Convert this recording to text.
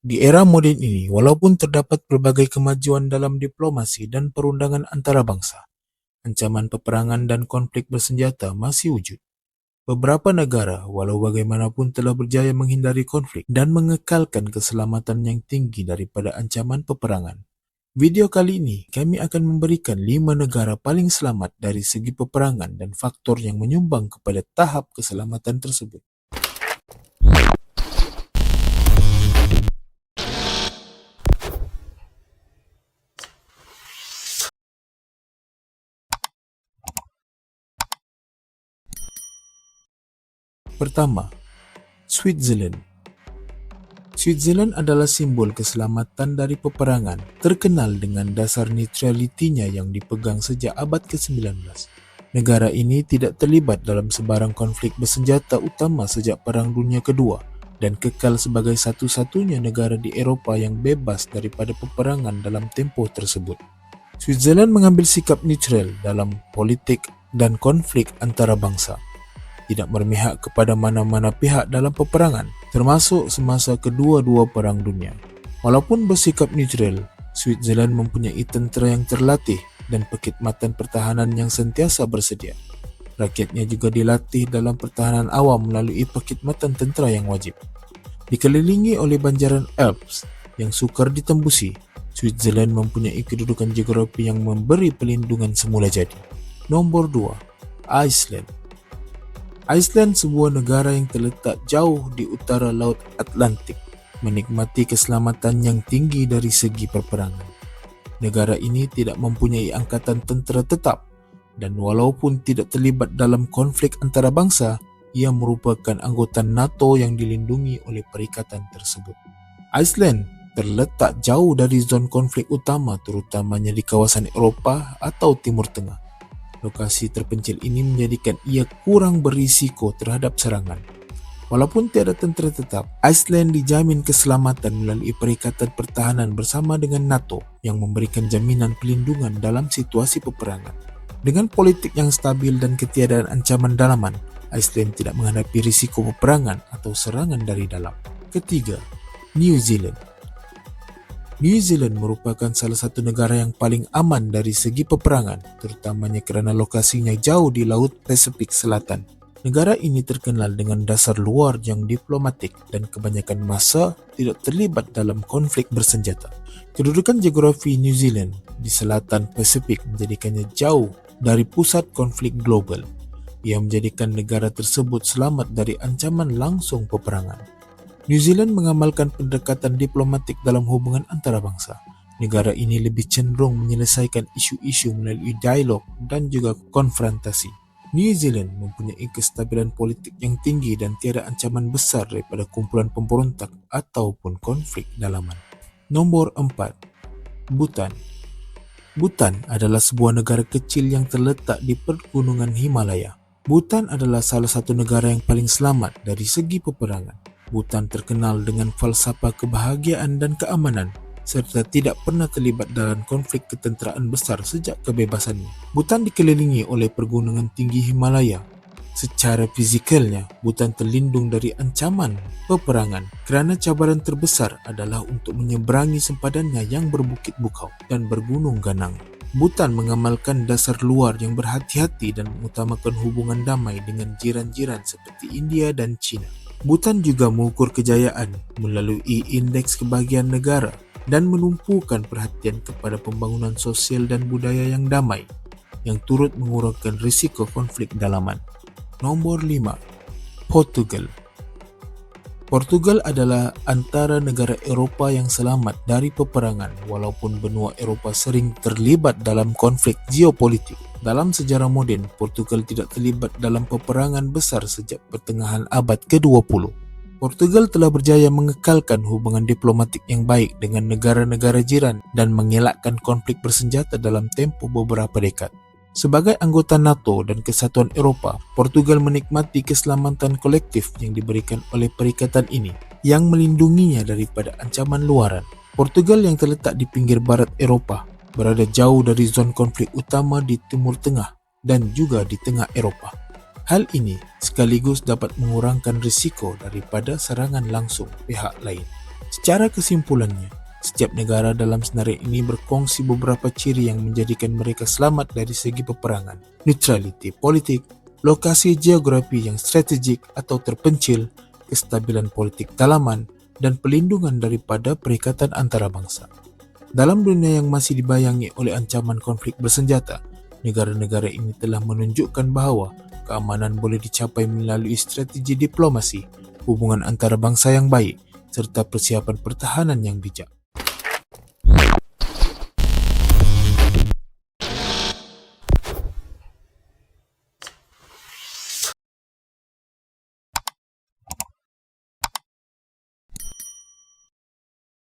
Di era moden ini, walaupun terdapat berbagai kemajuan dalam diplomasi dan perundangan antarabangsa, ancaman peperangan dan konflik bersenjata masih wujud. Beberapa negara, walau bagaimanapun telah berjaya menghindari konflik dan mengekalkan keselamatan yang tinggi daripada ancaman peperangan. Video kali ini, kami akan memberikan 5 negara paling selamat dari segi peperangan dan faktor yang menyumbang kepada tahap keselamatan tersebut. Pertama, Switzerland. Switzerland adalah simbol keselamatan dari peperangan, terkenal dengan dasar neutralitinya yang dipegang sejak abad ke-19. Negara ini tidak terlibat dalam sebarang konflik bersenjata utama sejak Perang Dunia Kedua dan kekal sebagai satu-satunya negara di Eropah yang bebas daripada peperangan dalam tempoh tersebut. Switzerland mengambil sikap neutral dalam politik dan konflik antarabangsa, tidak berpihak kepada mana-mana pihak dalam peperangan, termasuk semasa kedua-dua perang dunia. Walaupun bersikap neutral, Switzerland mempunyai tentera yang terlatih dan perkhidmatan pertahanan yang sentiasa bersedia. Rakyatnya juga dilatih dalam pertahanan awam melalui perkhidmatan tentera yang wajib. Dikelilingi oleh banjaran Alps yang sukar ditembusi, Switzerland mempunyai kedudukan geografi yang memberi pelindungan semula jadi. Nombor 2, Iceland. Iceland sebuah negara yang terletak jauh di utara Laut Atlantik, menikmati keselamatan yang tinggi dari segi peperangan. Negara ini tidak mempunyai angkatan tentera tetap dan walaupun tidak terlibat dalam konflik antarabangsa, ia merupakan anggota NATO yang dilindungi oleh perikatan tersebut. Iceland terletak jauh dari zon konflik utama, terutamanya di kawasan Eropah atau Timur Tengah. Lokasi terpencil ini menjadikan ia kurang berisiko terhadap serangan. Walaupun tiada tentera tetap, Iceland dijamin keselamatan melalui perikatan pertahanan bersama dengan NATO yang memberikan jaminan pelindungan dalam situasi peperangan. Dengan politik yang stabil dan ketiadaan ancaman dalaman, Iceland tidak menghadapi risiko peperangan atau serangan dari dalam. Ketiga, New Zealand. New Zealand merupakan salah satu negara yang paling aman dari segi peperangan, terutamanya kerana lokasinya jauh di Laut Pasifik Selatan. Negara ini terkenal dengan dasar luar yang diplomatik dan kebanyakan masa tidak terlibat dalam konflik bersenjata. Kedudukan geografi New Zealand di selatan Pasifik menjadikannya jauh dari pusat konflik global. Ia menjadikan negara tersebut selamat dari ancaman langsung peperangan. New Zealand mengamalkan pendekatan diplomatik dalam hubungan antarabangsa. Negara ini lebih cenderung menyelesaikan isu-isu melalui dialog dan juga konfrontasi. New Zealand mempunyai kestabilan politik yang tinggi dan tiada ancaman besar daripada kumpulan pemberontak ataupun konflik dalaman. Nombor 4, Bhutan. Bhutan adalah sebuah negara kecil yang terletak di pergunungan Himalaya. Bhutan adalah salah satu negara yang paling selamat dari segi peperangan. Bhutan terkenal dengan falsafah kebahagiaan dan keamanan serta tidak pernah terlibat dalam konflik ketenteraan besar sejak kebebasannya. Bhutan dikelilingi oleh pergunungan tinggi Himalaya. Secara fizikalnya, Bhutan terlindung dari ancaman peperangan kerana cabaran terbesar adalah untuk menyeberangi sempadannya yang berbukit bukau dan bergunung ganang. Bhutan mengamalkan dasar luar yang berhati-hati dan mengutamakan hubungan damai dengan jiran-jiran seperti India dan China. Bhutan juga mengukur kejayaan melalui indeks kebahagiaan negara dan menumpukan perhatian kepada pembangunan sosial dan budaya yang damai yang turut mengurangkan risiko konflik dalaman. Nombor 5, Portugal. Portugal adalah antara negara Eropah yang selamat dari peperangan walaupun benua Eropah sering terlibat dalam konflik geopolitik. Dalam sejarah moden, Portugal tidak terlibat dalam peperangan besar sejak pertengahan abad ke-20. Portugal telah berjaya mengekalkan hubungan diplomatik yang baik dengan negara-negara jiran dan mengelakkan konflik bersenjata dalam tempoh beberapa dekad. Sebagai anggota NATO dan Kesatuan Eropah, Portugal menikmati keselamatan kolektif yang diberikan oleh perikatan ini yang melindunginya daripada ancaman luaran. Portugal yang terletak di pinggir barat Eropah berada jauh dari zon konflik utama di Timur Tengah dan juga di tengah Eropah. Hal ini sekaligus dapat mengurangkan risiko daripada serangan langsung pihak lain. Secara kesimpulannya, setiap negara dalam senario ini berkongsi beberapa ciri yang menjadikan mereka selamat dari segi peperangan: neutraliti politik, lokasi geografi yang strategik atau terpencil, kestabilan politik dalaman, dan pelindungan daripada perikatan antarabangsa. Dalam dunia yang masih dibayangi oleh ancaman konflik bersenjata, negara-negara ini telah menunjukkan bahawa keamanan boleh dicapai melalui strategi diplomasi, hubungan antarabangsa yang baik, serta persiapan pertahanan yang bijak.